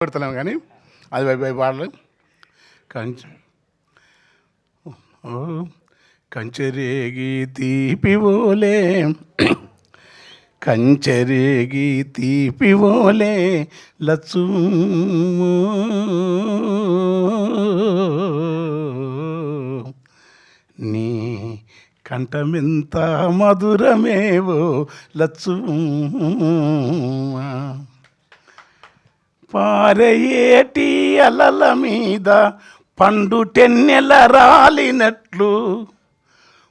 పెడతలేము కానీ అది వాళ్ళు కంచెరేగి తీపివోలే కంచెరేగి తీపివోలే లచ్చు నీ కంఠమెంత మధురమేవో లచ్చు పారయేటి అలల మీద పండు టెన్నెల రాలినట్లు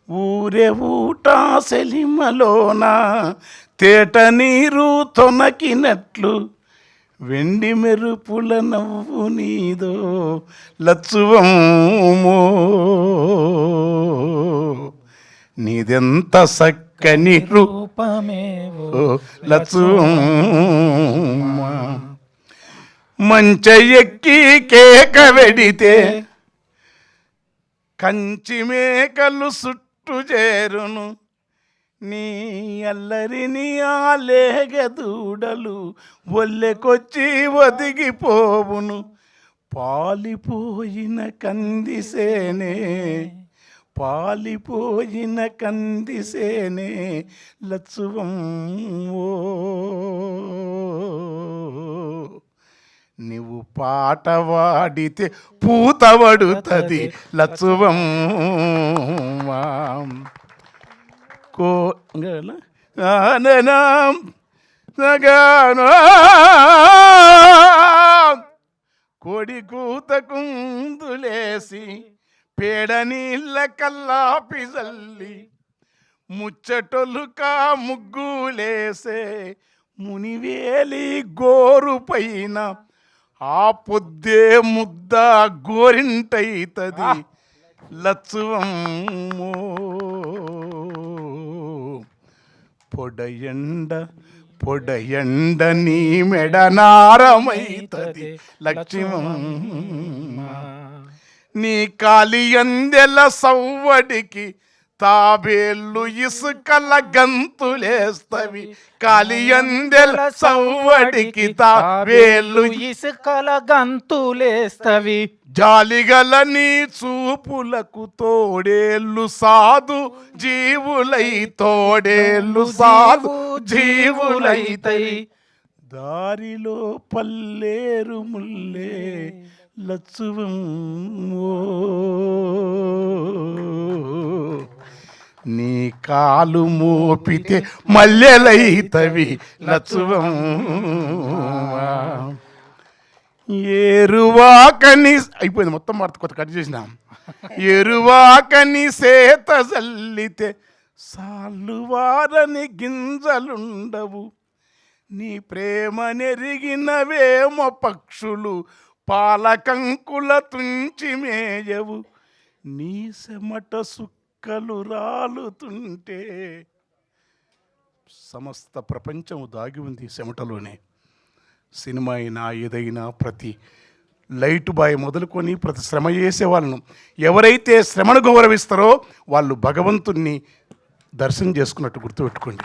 ఊరే ఊట సెలిమలోన తేట నీరు తొనకినట్లు వెండి మెరుపుల నవ్వు నీదో లచ్చువమ్మో నీదెంత సక్కని రూపమేవో లచ్చువమ్మ మంచ ఎక్కి కేక వెడితే కంచి మేకలు చుట్టు చేరును నీ అల్లరిని ఆలేగదూడలు ఒల్లెకొచ్చి ఒదిగిపోవును పాలిపోయిన కందిసేనే పాలిపోయిన కందిసేనే లచ్చువమ్మో నువ్వు పాట వాడితే పూతవడుతుంది లచ్చువమ్మ కోడి కూత కుందులేసి పేడ నీళ్ళ కల్లాపి జల్లి ముచ్చటొలుకా ముగ్గులేసే మునివేలి గోరు పైన ఆ పొద్దే ముద్ద గోరింటైతది లచ్చువమ్మో పొడయండ నీ మెడనారమైతది లక్ష్మమ్మ నీ కాలి అందెల సవ్వడికి తాబేళ్ళు ఇసుకల గంతులేస్తవి కాలి అందెల సవ్వడికి తాబేళ్ళు ఇసుకల గంతులేస్తవి జాలిగల నీ చూపులకు తోడేళ్ళు సాధు జీవులై తోడేళ్ళు సాధు జీవులైతై దారిలో పల్లేరు ముల్లే లచ్చువమ్మో నీ కాలు మోపితే మల్లెలైతవి లచ్చువమ్మ ఏరువాకని అయిపోయింది మొత్తం కొత్త కట్ చేసిన ఎరువాకని సేత జల్లితే సాల్లువారని గింజలుండవు నీ ప్రేమ నెరిగినవేమో పక్షులు పాలకంకుల తుంచి మేయవు నీ చెమట సుక్కలు రాలుతుంటే సమస్త ప్రపంచం దాగి ఉంది చెమటలోనే సినిమా అయినా ఏదైనా ప్రతి లైట్ బాయ్ మొదలుకొని ప్రతి శ్రమ చేసే వాళ్ళను ఎవరైతే శ్రమను గౌరవిస్తారో వాళ్ళు భగవంతుణ్ణి దర్శనం చేసుకున్నట్టు గుర్తుపెట్టుకోండి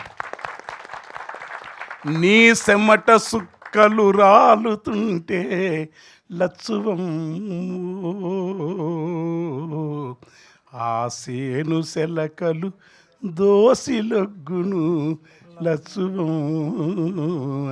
నీ చెమట సుక్కలు రాలుతుంటే లచ్చువమ్మో ఆ సేను సెలకలు దోసిలొగ్గును లచ్చువమ్మ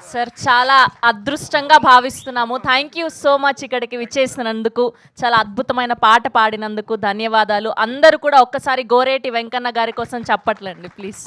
సార్ చాలా అదృష్టంగా భావిస్తున్నాము. థ్యాంక్ యూ సో మచ్ ఇక్కడికి విచ్చేసినందుకు, చాలా అద్భుతమైన పాట పాడినందుకు ధన్యవాదాలు. అందరూ కూడా ఒక్కసారి గోరేటి వెంకన్న గారి కోసం చప్పట్లండి ప్లీజ్.